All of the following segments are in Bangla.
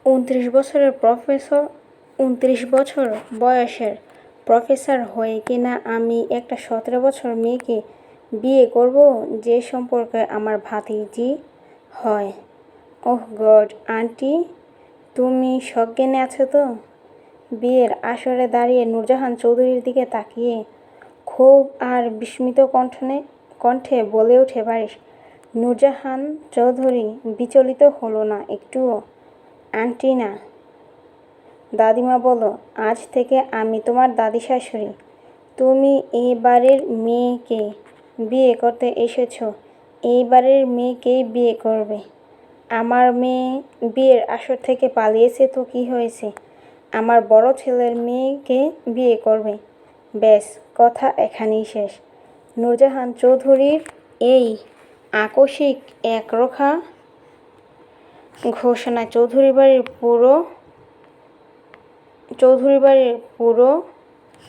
29 বছর বয়সের প্রফেসর হয়ে কিনা আমি একটা 17 বছর মেয়েকে বিয়ে করব, যে সম্পর্কে আমার ভাতিজি হয়। ওহ গড, আন্টি, তুমি সজ্ঞানে আছো তো? বিয়ের আসরে দাঁড়িয়ে নূরজাহান চৌধুরীর দিকে তাকিয়ে ক্ষোভ আর বিস্মিত কণ্ঠে বলে ওঠে বারিশ। নূরজাহান চৌধুরী বিচলিত হলো না একটুও। আন্টি না, দাদিমা বলো, আজ থেকে আমি তোমার দাদি শাশুড়ি। তুমি এই বাড়ির মেয়েকে বিয়ে করতে এসেছো, এই বাড়ির মেয়েকেই বিয়ে করবে। আমার মেয়ে বিয়ের আসর থেকে পালিয়েছে তো কী হয়েছে? আমার বড় ছেলের মেয়েকে বিয়ে করবে। ব্যাস, কথা এখানেই শেষ। নূরজাহান চৌধুরীর এই আকস্মিক একরোখা ঘোষণায় চৌধুরী বাড়ির পুরো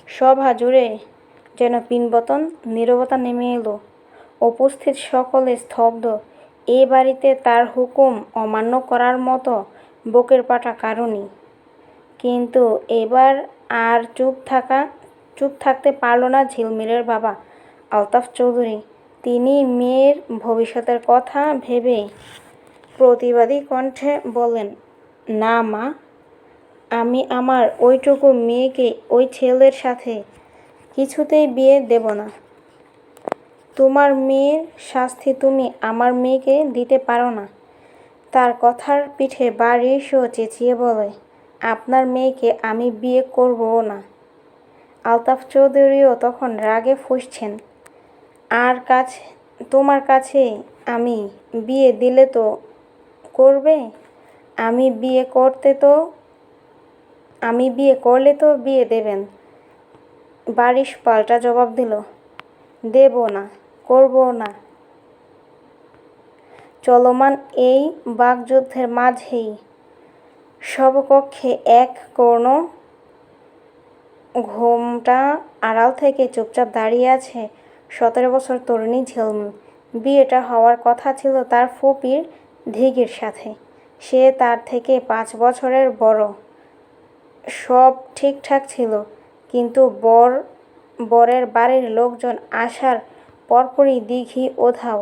সভা জুড়ে যেন পিনবতন নীরবতা নেমে এলো। উপস্থিত সকলে স্তব্ধ। এ বাড়িতে তার হুকুম অমান্য করার মতো বুকের পাটা কারুনি। কিন্তু এবার আর চুপ থাকতে পারল না ঝিলমিলের বাবা আলতাফ চৌধুরী। তিনি মেয়ের ভবিষ্যতের কথা ভেবে প্রতিবাদী কণ্ঠে বললেন, না মা, আমি আমার ওইটুকু মেয়েকে ওই ছেলের সাথে কিছুতেই বিয়ে দেব না। তোমার মেয়ের শাস্তি তুমি আমার মেয়েকে দিতে পারো না। তার কথার পিঠে বারিশও চেঁচিয়ে বলে, আপনার মেয়েকে আমি বিয়ে করবও না। আলতাফ চৌধুরীও তখন রাগে ফুঁসছেন। তোমার কাছে আমি বিয়ে দিলে তো করবে, আমি বিয়ে করলে তো বিয়ে দেবেন। বারিশ পাল্টা জবাব দিল, দেব না, করব না। চলমান এই বাকযুদ্ধের মাঝেই সবকক্ষে এক কোণ ঘোমটা আড়াল থেকে চুপচাপ দাঁড়িয়ে আছে 17 বছর তরুণী ঝিলমিল। বিয়েটা হওয়ার কথা ছিল তার ফুপির ধিগির সাথে। সে তার থেকে 5 বছরের বড়। সব ঠিকঠাক ছিল, কিন্তু বরের বাড়ির লোকজন আসার পরপরই দিঘি উধাও।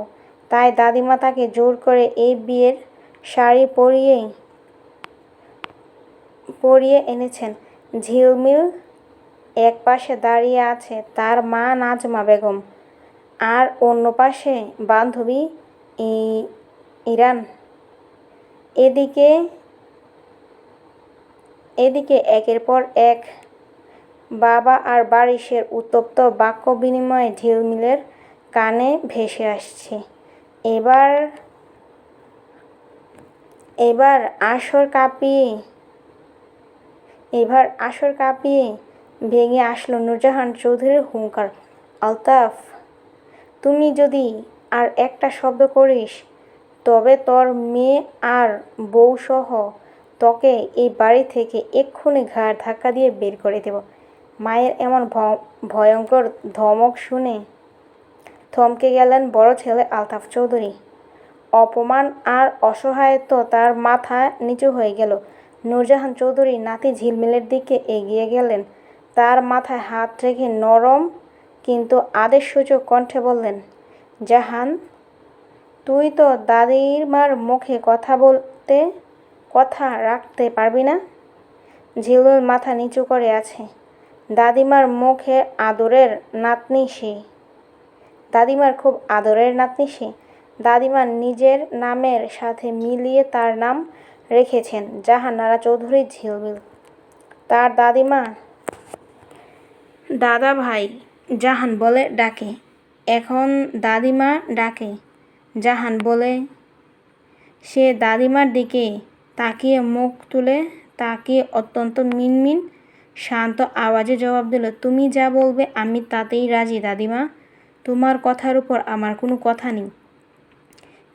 তাই দাদিমা তাকে জোর করে এই বিয়ের শাড়ি পরিয়ে এনেছেন। ঝিলমিল এক পাশে দাঁড়িয়ে আছে তার মা নাজমা বেগম, আর অন্য পাশে বান্ধবী ইরান। এদিকে একের পর এক বাবা আর বারিশের উত্তপ্ত বাক্য বিনিময়ে ঝিলমিলের কানে ভেসে আসছে। এবার আসর কাঁপিয়ে ভেঙে আসলো নূরজাহান চৌধুরীর হুঙ্কার, আলতাফ, তুমি যদি আর একটা শব্দ করিস, তবে তোর মেয়ে আর বউসহ তোকে এই বাড়ি থেকে এক্ষুনি ঘাড় ধাক্কা দিয়ে বের করে দেব। মায়ের এমন ভয়ঙ্কর ধমক শুনে থমকে গেলেন বড় ছেলে আলতাফ চৌধুরী। অপমান আর অসহায়ত্ব তার মাথা নিচু হয়ে গেল। নূরজাহান চৌধুরী নাতি ঝিলমিলের দিকে এগিয়ে গেলেন। তার মাথায় হাত রেখে নরম কিন্তু আদেশসূচক কণ্ঠে বললেন, জাহান, তুই তো দাদিমার মুখে কথা রাখতে পারবি না? ঝিলমিল মাথা নিচু করে আছে। দাদিমার মুখে আদরের নাতনি সে। দাদিমার খুব আদরের নাতনি সে। দাদিমা নিজের নামের সাথে মিলিয়ে তার নাম রেখেছেন জাহানারা চৌধুরী ঝিলমিল। তার দাদিমা দাদা ভাই জাহান বলে ডাকে। এখন দাদিমা ডাকে জাহান বলে। সে দাদিমার দিকে তাকিয়ে মুখ তুলে তাকিয়ে অত্যন্ত মিনমিন শান্ত আওয়াজে জবাব দিল, তুমি যা বলবে আমি তাতেই রাজি দাদিমা। তোমার কথার উপর আমার কোনো কথা নেই।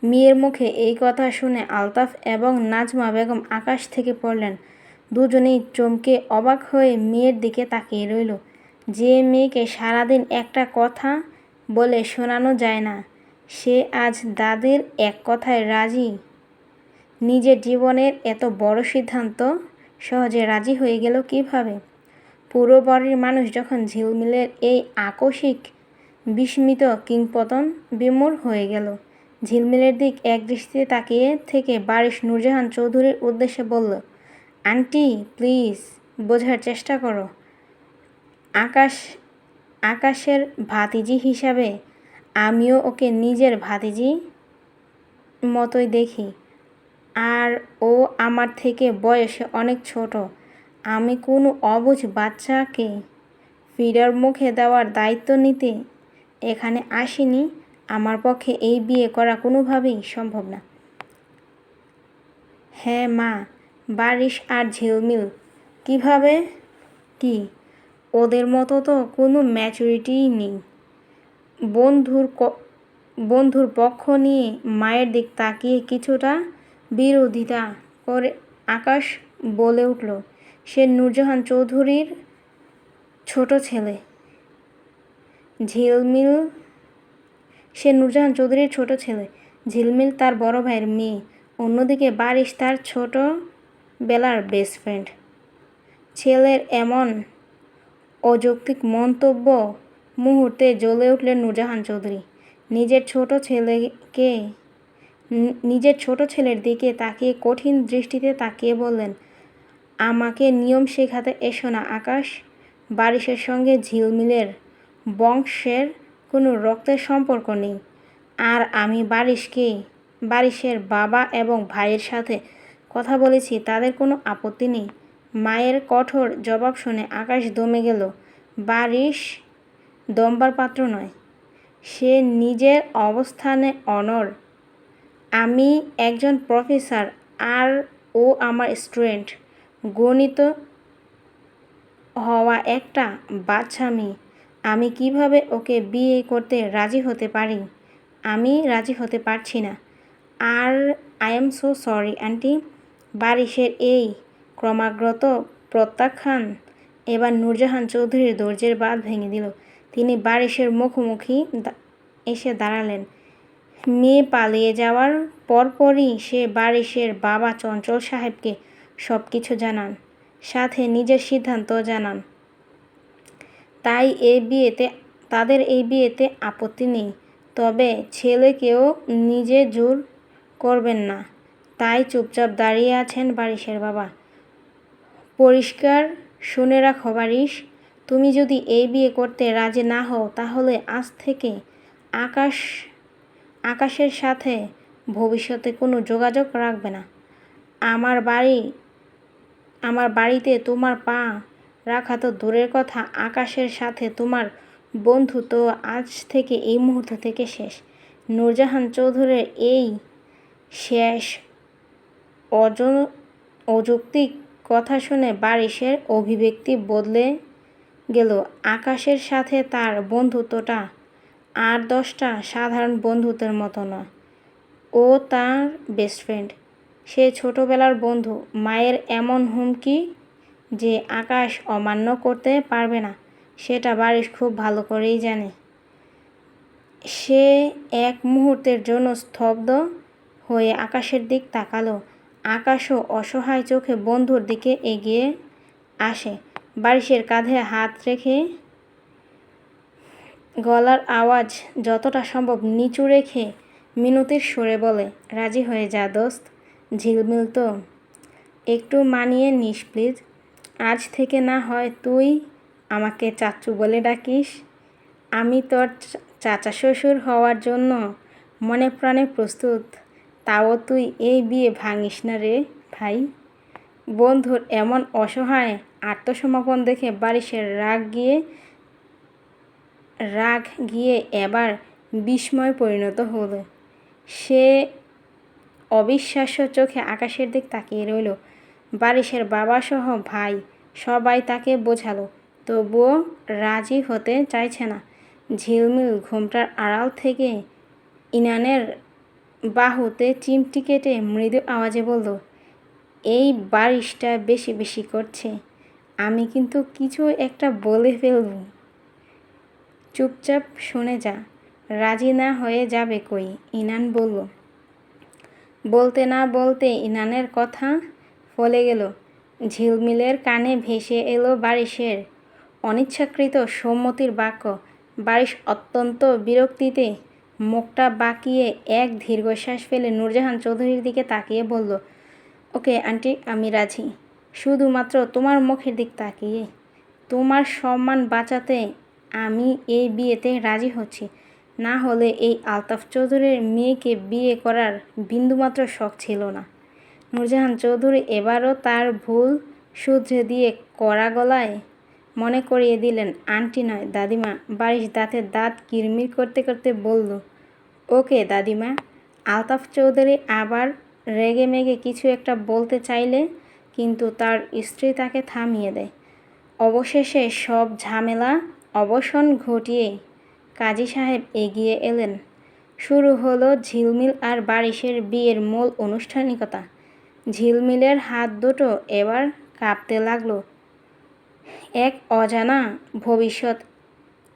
মেয়ের মুখে এই কথা শুনে আলতাফ এবং নাজমা বেগম আকাশ থেকে পড়লেন। দুজনেই চমকে অবাক হয়ে মেয়ের দিকে তাকিয়ে রইল। যে মেয়েকে সারাদিন একটা কথা বলে শোনানো যায় না, সে আজ দাদির এক কথায় রাজি। নিজের জীবনের এত বড় সিদ্ধান্ত সহজে রাজি হয়ে গেল কিভাবে? পুরো বাড়ির মানুষ যখন ঝিলমিলের এই আকস্মিক বিস্মিত কিংপতন বিমূঢ় হয়ে গেল। ঝিলমিলের দিক একদৃষ্টিতে তাকিয়ে থেকে বারিশ নূরজাহান চৌধুরীর উদ্দেশ্যে বলল, আন্টি প্লিজ বোঝার চেষ্টা করো। আকাশের ভাতিজি হিসাবে আমিও ওকে নিজের ভাতিজি মতোই দেখি। আর ও আমার থেকে বয়সে অনেক ছোট। আমি কোনো অবুঝ বাচ্চাকে ফিডার মুখে দেওয়ার দায়িত্ব নিতে এখানে আসিনি। আমার পক্ষে এই বিয়ে করা কোনোভাবেই সম্ভব না। হ্যাঁ মা, বারিশ আর ঝিলমিল কিভাবে? কি ওদের মতো তো কোনো ম্যাচুরিটিই নেই। বন্ধুর পক্ষ নিয়ে মায়ের দিক তাকিয়ে কিছুটা বিরোধিতা করে আকাশ বলে উঠল, সে নূরজাহান চৌধুরীর ছোট ছেলে। ঝিলমিল তার বড় ভাইয়ের মেয়ে। অন্যদিকে বারিশ তার ছোটবেলার বেস্ট ফ্রেন্ড। ছেলের এমন অযৌক্তিক মন্তব্য মুহূর্তে জ্বলে উঠলেন নূরজাহান চৌধুরী। নিজের ছোট ছেলের দিকে তাকিয়ে কঠিন দৃষ্টিতে তাকিয়ে বললেন, আমাকে নিয়ম শেখাতে এসো না আকাশ। বারিশের সঙ্গে ঝিলমিলের বংশের কোনো রক্তের সম্পর্ক নেই। আর আমি বারিশের বাবা এবং ভাইয়ের সাথে কথা বলেছি, তাদের কোনো আপত্তি নেই। মায়ের কঠোর জবাব শুনে আকাশ দমে গেল। বারিশ দমবার পাত্র নয়। সে নিজের অবস্থানে অনড়। আমি একজন প্রফেসর আর ও আমার স্টুডেন্ট। গণিত হওয়া একটা বাচ্চা মেয়ে। আমি কিভাবে ওকে বিয়ে করতে রাজি হতে পারি? আমি রাজি হতে পারছি না। আর I am so sorry aunty. বারিশের এই ক্রমাগত প্রত্যাখ্যান এবার নূরজাহান চৌধুরীর ধৈর্যের বাঁধ ভেঙে দিল। তিনি বারিশের মুখোমুখি এসে দাঁড়ালেন। মেয়ে পালিয়ে যাওয়ার পরপরই সে বারিশের বাবা চঞ্চল সাহেবকে সব কিছু জানান, সাথে নিজের সিদ্ধান্ত জানান। তাদের এই বিয়েতে আপত্তি নেই, তবে ছেলেকেও নিজে জোর করবেন না। তাই চুপচাপ দাঁড়িয়ে আছেন বারিশের বাবা। পরিষ্কার শুনে রাখো বারিশ, তুমি যদি এই বিয়ে করতে রাজি না হও তাহলে আজ থেকে আকাশের সাথে ভবিষ্যতে কোনো যোগাযোগ রাখবে না। আমার বাড়িতে তোমার পা রাখা তো দূরের কথা, আকাশের সাথে তোমার বন্ধুত্ব আজ থেকে এই মুহূর্ত থেকে শেষ। নূরজাহান চৌধুরীর এই শেষ অযৌক্তিক কথা শুনে বারিশের অভিব্যক্তি বদলে গেল। আকাশের সাথে তার বন্ধুত্বটা আর 10টা সাধারণ বন্ধুত্বের মতো নয়। ও তার বেস্ট ফ্রেন্ড। সে ছোটবেলার বন্ধু। মায়ের এমন হুমকি যে আকাশ অমান্য করতে পারবে না, সেটা বারিশ খুব ভালো করেই জানে। সে এক মুহূর্তের জন্য স্তব্ধ হয়ে আকাশের দিক তাকালো। আকাশও অসহায় চোখে বন্ধুর দিকে এগিয়ে আসে। বারিশের কাঁধে হাত রেখে গলার আওয়াজ যতটা সম্ভব নিচু রেখে মিনতির সুরে বলে, রাজি হয়ে যা দোস্ত। ঝিলমিল তো একটু মানিয়ে নিস প্লিজ। আজ থেকে না হয় তুই আমাকে চাচ্চু বলে ডাকিস। আমি তোর চাচা শ্বশুর হওয়ার জন্য মনে প্রাণে প্রস্তুত। তাও তুই এই বিয়ে ভাঙিস না রে ভাই। বন্ধুর এমন অসহায় আত্মসমর্পণ দেখে বারিশের রাগ গিয়ে এবার বিস্ময় পরিণত হলো। সে অবিশ্বাস্য চোখে আকাশের দিক তাকিয়ে রইল। বারিশের বাবাসহ ভাই সবাই তাকে বোঝালো, তবুও রাজি হতে চাইছে না। ঝিলমিল ঘোমটার আড়াল থেকে ইনানের বাহুতে চিমটি কেটে মৃদু আওয়াজে বলল, এই বারিশটা বেশি বেশি করছে। আমি কিন্তু কিছু একটা বলে ফেলব। চুপচাপ শুনে যা। রাজি না হয়ে যাবে কই? ইনান বলল, বলতে না বলতে ইনানের কথা ফলে গেল। ঝিলমিলের কানে ভেসে এলো বারিশের অনিচ্ছাকৃত সম্মতির বাক্য। বারিশ অত্যন্ত বিরক্তিতে মুখটা বাঁকিয়ে এক দীর্ঘশ্বাস ফেলে নূরজাহান চৌধুরীর দিকে তাকিয়ে বলল, ওকে আন্টি, আমি রাজি। শুধুমাত্র তোমার মুখের দিক তাকিয়ে। তোমার সম্মান বাঁচাতে আমি এই বিয়েতে রাজি হচ্ছি। না হলে এই আলতাফ চৌধুরীর মেয়েকে বিয়ে করার বিন্দুমাত্র শখ ছিল না। নূরজাহান চৌধুরী এবারও তার ভুল শুধরে দিয়ে কড়া গলায় মনে করিয়ে দিলেন, আন্টি নয় দাদিমা। বারিশ দাঁতে দাঁত কিরমির করতে করতে বলল, ওকে দাদিমা। আলতাফ চৌধুরী আবার রেগে মেগে কিছু একটা বলতে চাইলে কিন্তু তার স্ত্রী তাকে থামিয়ে দেয়। অবশেষে সব ঝামেলা অবসান ঘটিয়ে কাজী সাহেব এগিয়ে এলেন। শুরু হলো ঝিলমিল আর বারিশের বিয়ের মূল আনুষ্ঠানিকতা। ঝিলমিলের হাত দুটো এবার কাঁপতে লাগলো। এক অজানা ভবিষ্যৎ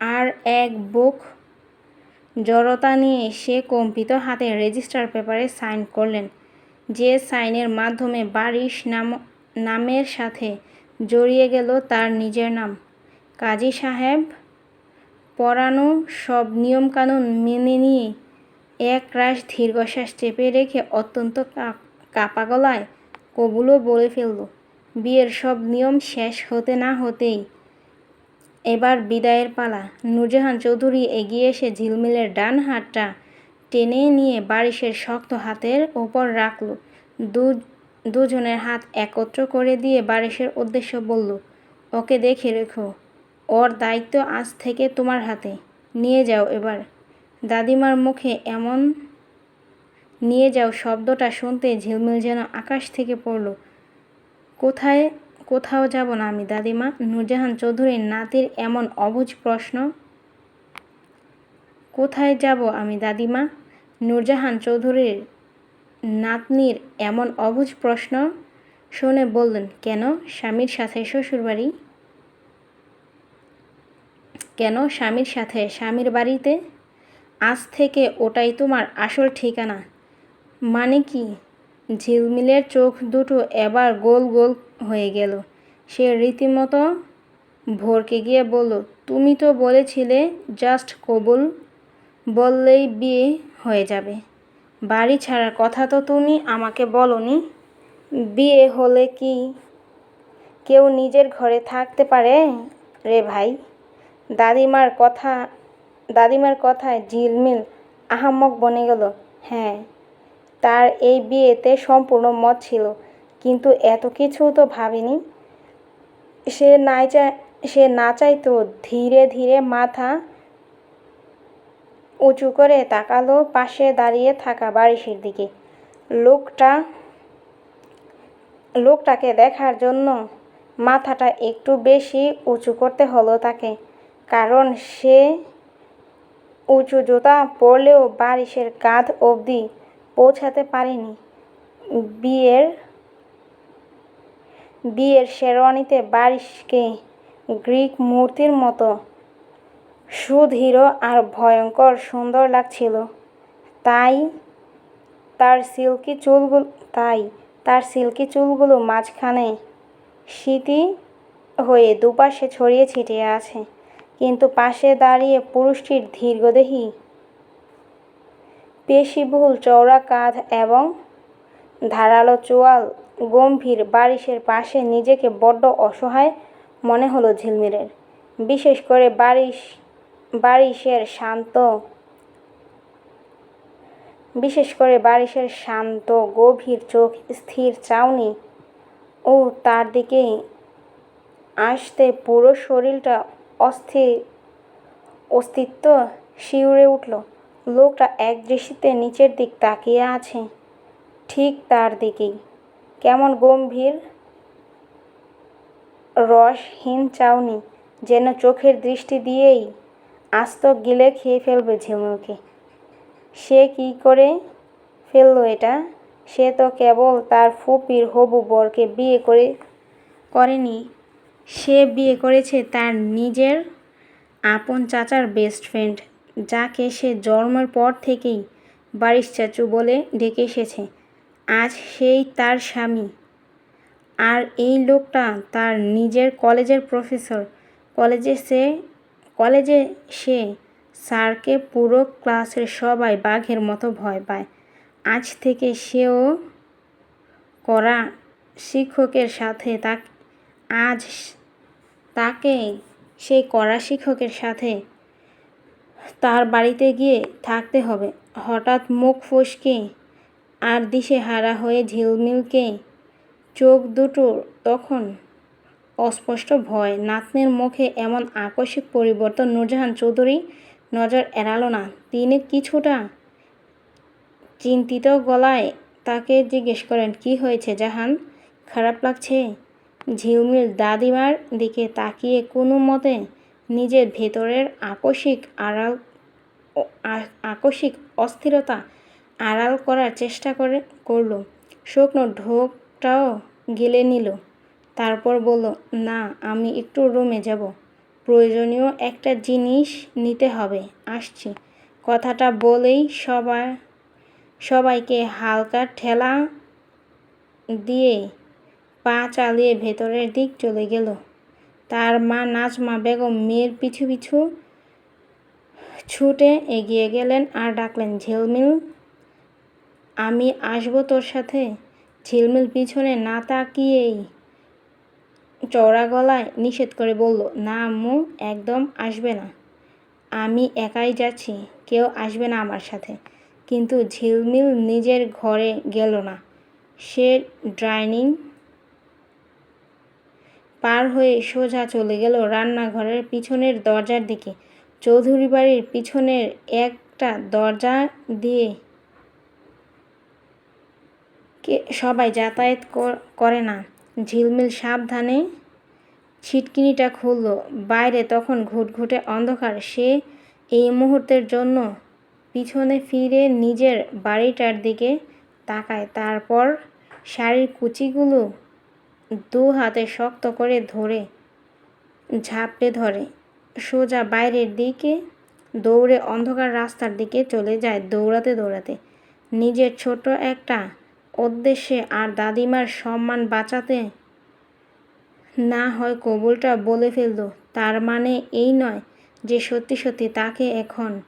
আর এক বুক জড়তা নিয়ে সে কম্পিত হাতে রেজিস্টার পেপারে সাইন করলেন, যে সাইনের মাধ্যমে বারিশ নামের সাথে জড়িয়ে গেল তার নিজের নাম। কাজী সাহেব পড়ানো সব নিয়মকানুন মেনে নিয়ে একরাশ দীর্ঘশ্বাস চেপে রেখে অত্যন্ত কাঁপা গলায় কবুলও বলে ফেলল। বিয়ের সব নিয়ম শেষ হতে না হতেই এবার বিদায়ের পালা। নূরজাহান চৌধুরী এগিয়ে এসে ঝিলমিলের ডান হাতটা টেনে নিয়ে বারিশের শক্ত হাতের ওপর রাখল। দুজনের হাত একত্র করে দিয়ে বারিশের উদ্দেশ্যে বলল, ওকে দেখে রেখো। ওর দায়িত্ব আজ থেকে তোমার হাতে। নিয়ে যাও এবার। দাদিমার মুখে এমন নিয়ে যাও শব্দটা শুনতে ঝিলমিল যেন আকাশ থেকে পড়ল। কোথাও যাব না আমি দাদিমা। নূরজাহান চৌধুরীর নাতির এমন অবুঝ প্রশ্ন। কোথায় যাব আমি দাদিমা? নূরজাহান চৌধুরীর নাতনির এমন অবুঝ প্রশ্ন শুনে বললেন, কেন স্বামীর সাথে শ্বশুরবাড়ি? কেন স্বামীর সাথে স্বামীর বাড়িতে? আজ থেকে ওটাই তোমার আসল ঠিকানা। মানে কি? ঝিলমিলের চোখ দুটো এবার গোল গোল হয়ে গেল। সে রীতিমতো ভরকে গিয়ে বলল, তুমি তো বলেছিলে জাস্ট কবুল বললেই বিয়ে হয়ে যাবে। বাড়ি ছাড়ার কথা তো তুমি আমাকে বলনি। বিয়ে হলে কি কেউ নিজের ঘরে থাকতে পারে রে ভাই? দাদিমার কথায় ঝিলমিল আহাম্মক বনে গেল। হ্যাঁ, তার এই বিয়েতে সম্পূর্ণ মত ছিল, কিন্তু এত কিছু তো ভাবেনি। সে না চাইতো। ধীরে ধীরে মাথা উঁচু করে তাকালো পাশে দাঁড়িয়ে থাকা বারিশের দিকে। লোকটাকে দেখার জন্য মাথাটা একটু বেশি উঁচু করতে হলো তাকে, কারণ সে উঁচু জুতা পরলেও বারিশের কাঁধ অবধি পৌঁছাতে পারেনি। বিয়ের শেরওয়ানিতে বারিশকে গ্রিক মূর্তির মতো সুদৃঢ় আর ভয়ঙ্কর সুন্দর লাগছিল। তাই তার সিল্কি চুলগুলো মাঝখানে সিঁথি হয়ে দুপাশে ছড়িয়ে ছিটিয়ে আছে। কিন্তু পাশে দাঁড়িয়ে পুরুষটির দীর্ঘদেহী পেশিবহুল চওড়া কাঁধ এবং ধারালো চোয়াল গম্ভীর বারিশের পাশে নিজেকে বড্ড অসহায় মনে হলো ঝিলমিলের। বিশেষ করে বারিশের শান্ত গভীর চোখ, স্থির চাউনি ও তার দিকে আসতে পুরো শরীরটা অস্তিত্ব শিউরে উঠল। লোকটা এক দৃষ্টিতে নিচের দিক তাকিয়ে আছে, ঠিক তার দিকেই। কেমন গম্ভীর রসহীন চাউনি, যেন চোখের দৃষ্টি দিয়েই আস্ত গিলে খেয়ে ফেলবে ঝিলমিলকে। সে কি করে ফেলল এটা? সে তো কেবল তার ফুপির হবু বরকে বিয়ে করেনি, সে বিয়ে করেছে তার নিজের আপন চাচার বেস্ট ফ্রেন্ড, যাকে সে জন্মের পর থেকেই বারিশ চাচু বলে ডেকে এসেছে। আজ সেই তার স্বামী। আর এই লোকটা তার নিজের কলেজের প্রফেসর। কলেজে সে স্যারকে পুরো ক্লাসের সবাই বাঘের মতো ভয় পায়। আজ থেকে সেও কড়া শিক্ষকের সাথে আজ তাকে সেই কড়া শিক্ষকের সাথে তার বাড়িতে গিয়ে থাকতে হবে। হঠাৎ মুখ ফসকে আর দিশেহারা হয়ে ঝিলমিলকে চোখ দুটোর তখন অস্পষ্ট ভয়। নাতনির মুখে এমন আকস্মিক পরিবর্তন নূরজাহান চৌধুরী নজর এড়ালো না। তিনি কিছুটা চিন্তিত গলায় তাকে জিজ্ঞেস করেন, কি হয়েছে জাহান, খারাপ লাগছে? ঝিলমিল দাদিমার দিকে তাকিয়ে কোনো মতে নিজের ভেতরের আকস্মিক অস্থিরতা আড়াল করার চেষ্টা করল। শুকনো ঢোকটাও গিলে নিল। তারপর বলল, না, আমি একটু রুমে যাব, প্রয়োজনীয় একটা জিনিস নিতে হবে, আসছি। কথাটা বলেই সবাইকে হালকা ঠেলা দিয়ে পা চালিয়ে ভেতরের দিক চলে গেল। তার মা নাজমা বেগম মেয়ের পিছু পিছু ছুটে এগিয়ে গেলেন আর ডাকলেন, ঝিলমিল, আমি আসবো তোর সাথে? ঝিলমিল পিছনে না তাকিয়েই চওড়া গলায় নিষেধ করে বলল, না আম্মু, একদম আসবে না। আমি একাই যাচ্ছি, কেউ আসবে না আমার সাথে। কিন্তু ঝিলমিল নিজের ঘরে গেল না। সে ডাইনিং পার হয়ে সোজা চলে গেল রান্নাঘরের পিছনের দরজার দিকে। চৌধুরী বাড়ির পিছনের একটা দরজা দিয়ে সবাই যাতায়াত করে না। ঝিলমিল সাবধানে ছিটকিনিটা খুলল। বাইরে তখন ঘুটঘুটে অন্ধকার। সে এই মুহূর্তের জন্য পিছনে ফিরে নিজের বাড়িটার দিকে তাকায়। তারপর শাড়ির কুচিগুলো দু হাতে শক্ত করে ঝাপটে ধরে সোজা বাইরের দিকে দৌড়ে অন্ধকার রাস্তার দিকে চলে যায় দৌড়াতে দৌড়াতে। নিজের ছোট একটা উদ্দেশ্যে আর দাদিমার সম্মান বাঁচাতে না হয় কবুলটা বলে ফেলল। তার মানে এই নয় যে সত্যি সত্যি তাকে এখন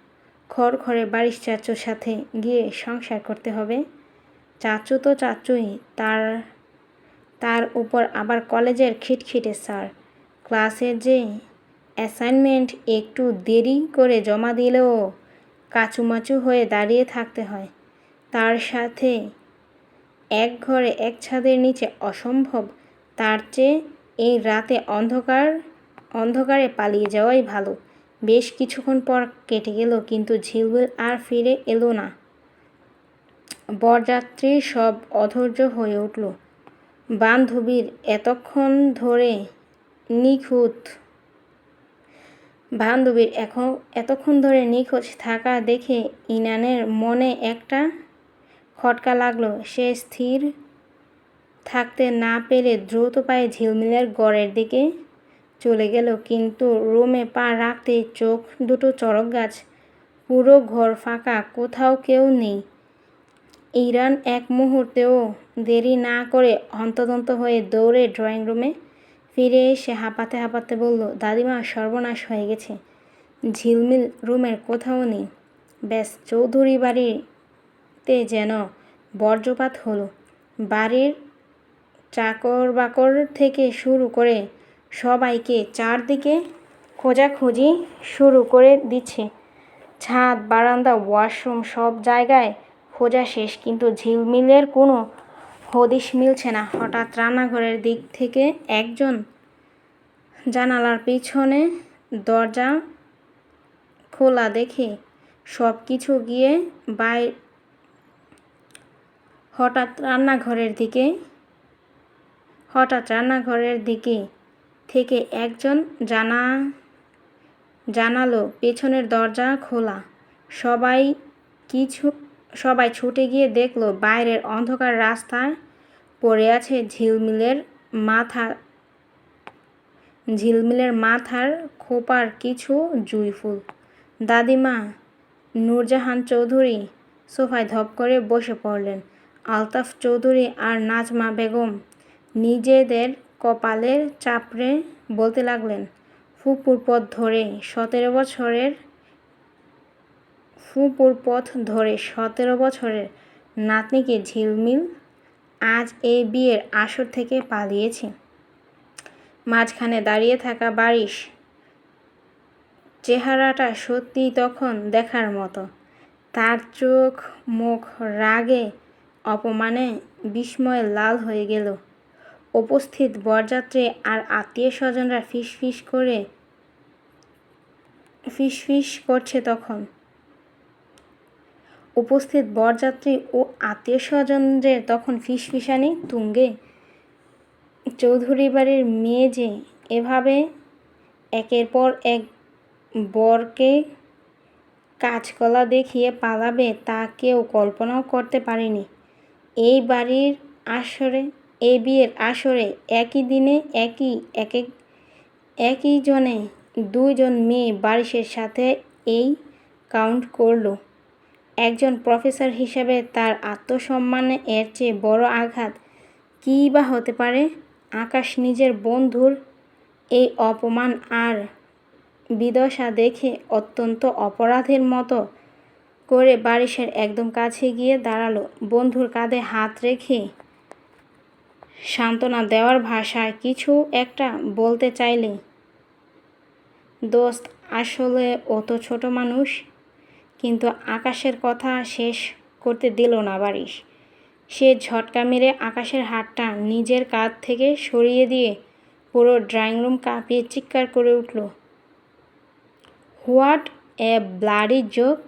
খড়খড়ে বাড়ির চাচুর সাথে গিয়ে সংসার করতে হবে। চাচু তো চাচুই, তার উপর আবার কলেজের খিটখিটে স্যার। ক্লাসে যে অ্যাসাইনমেন্ট একটু দেরি করে জমা দিলেও কাচুমাচু হয়ে দাঁড়িয়ে থাকতে হয়। তার সাথে এক ঘরে এক ছাদের নিচে অসম্ভব। তার চেয়ে এই রাতে অন্ধকারে পালিয়ে যাওয়াই ভালো। বেশ কিছুক্ষণ পর কেটে গেল, কিন্তু ঝিলমিল আর ফিরে এলো না। বরযাত্রী সব অধৈর্য হয়ে উঠল। বান্ধবীর এতক্ষণ ধরে নিখোঁজ থাকা দেখে ইনানের মনে একটা খটকা লাগলো। সে স্থির থাকতে না পেরে দ্রুত পায়ে ঝিলমিলের ঘরের দিকে চলে গেল। কিন্তু রুমে পা রাখতেই চোখ দুটো চড়ক গাছ। পুরো ঘর ফাঁকা, কোথাও কেউ নেই। ইরান এক মুহূর্তেও দেরি না করে হন্তদন্ত হয়ে দৌড়ে ড্রয়িং রুমে ফিরে এসে হাঁপাতে হাঁপাতে বলল, দাদিমা, সর্বনাশ হয়ে গেছে। ঝিলমিল রুমের কোথাও নেই। ব্যাস, চৌধুরী বাড়িতে যেন বজ্রপাত হলো। বাড়ির চাকর-বাকর থেকে শুরু করে সবাইকে চারদিকে খোঁজাখুঁজি শুরু করে দিচ্ছে। ছাদ, বারান্দা, ওয়াশরুম, সব জায়গায় খোঁজা শেষ, কিন্তু ঝিলমিলের কোনো হদিশ মিলছে না। হঠাৎ রান্নাঘরের দিক থেকে একজন জানালার পিছনে দরজা খোলা দেখে সব কিছু গিয়ে হঠাৎ রান্নাঘরের দিকে থেকে একজন জানালো পেছনের দরজা খোলা। সবাই ছুটে গিয়ে দেখল বাইরের অন্ধকার রাস্তায় পড়ে আছে ঝিলমিলের মাথার খোঁপার কিছু জুঁই ফুল। দাদিমা নূরজাহান চৌধুরী সোফায় ধপ করে বসে পড়লেন। আলতাফ চৌধুরী আর নাজমা বেগম নিজেদের কপালের চাপড়ে বলতে লাগলেন, ফুপুর পথ ধরে 17 বছরের নাতনিকে ঝিলমিল আজ এই বিয়ের আসর থেকে পালিয়েছে। মাঝখানে দাঁড়িয়ে থাকা বারিশ চেহারাটা সত্যিই তখন দেখার মতো। তার চোখ মুখ রাগে অপমানে বিস্ময়ে লাল হয়ে গেল। উপস্থিত বরযাত্রী আর আত্মীয় স্বজনরা ফিসফিস করছে তখন। উপস্থিত বরযাত্রী ও আত্মীয় স্বজনদের তখন ফিসফিসানি তুঙ্গে। চৌধুরী বাড়ির মেয়ে যে এভাবে একের পর এক বরকে কাঁচকলা দেখিয়ে পালাবে তা কেউ কল্পনাও করতে পারেনি। এই বিয়ের আসরে একই দিনে একই জনে দুইজন মেয়ে বারিশের সাথে এই কাউন্ট করল। একজন প্রফেসর হিসাবে তার আত্মসম্মানে এর চেয়ে বড় আঘাত কী বা হতে পারে। আকাশ নিজের বন্ধুর এই অপমান আর বিদশা দেখে অত্যন্ত অপরাধীর মতো করে বারিশের একদম কাছে গিয়ে দাঁড়ালো। বন্ধুর কাঁধে হাত রেখে সান্ত্বনা দেওয়ার ভাষায় কিছু একটা বলতে চাইলে, দোস্ত আসলে ও তো ছোট মানুষ। কিন্তু আকাশের কথা শেষ করতে দিল না বারিশ। সে ঝটকা মেরে আকাশের হাতটা নিজের কাঁধ থেকে সরিয়ে দিয়ে পুরো ড্রয়িং রুম কাঁপিয়ে চিৎকার করে উঠল, হোয়াট এ ব্লাডি জোক!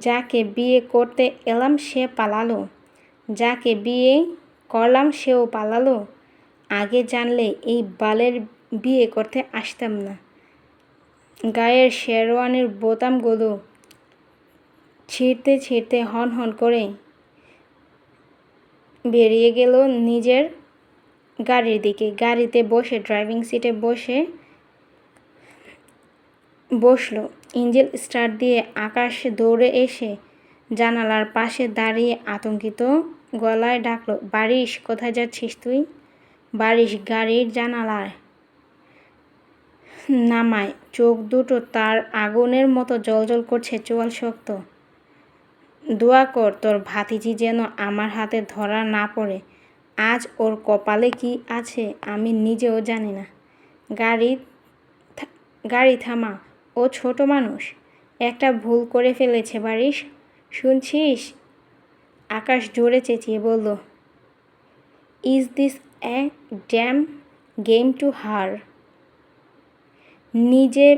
যাকে বিয়ে করতে এলাম সে পালালো, যাকে বিয়ে করলাম সেও পালালো। আগে জানলে এই বালের বিয়ে করতে আসতাম না। গায়ের শেরওয়ানির বোতামগুলো ছিঁড়তে ছিঁড়তে হন করে বেরিয়ে গেল নিজের গাড়ির দিকে। গাড়িতে বসে ড্রাইভিং সিটে বসলো। ইঞ্জিন স্টার্ট দিয়ে আকাশ দৌড়ে এসে জানালার পাশে দাঁড়িয়ে আতঙ্কিত গলায় ডাকলো, বারিশ, কোথায় যাচ্ছিস তুই? বারিশ গাড়ির জানালায় নামায়। চোখ দুটো তার আগুনের মতো জ্বলজ্বল করছে, চোয়াল শক্ত। দোয়া কর তোর ভাতিজি যেন আমার হাতে ধরা না পড়ে। আজ ওর কপালে কি আছে আমি নিজেও জানি না। গাড়ি থামা, ও ছোট মানুষ, একটা ভুল করে ফেলেছে বারিশ, শুনছিস? আকাশ জোরে চেঁচিয়ে বলল, is this a damn game to her? নিজে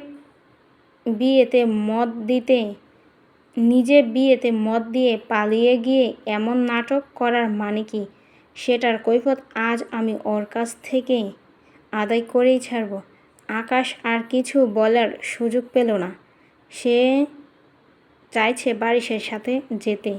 বিয়েতে মদ দিয়ে পালিয়ে গিয়ে এমন নাটক করার মানে কি? সেটার কৈফিয়ত আজ আমি ওর কাছ থেকে আদায় করেই ছাড়ব। আকাশ আর কিছু বলার সুযোগ পেল না। সে চাইছে বারিশের সাথে যেতে।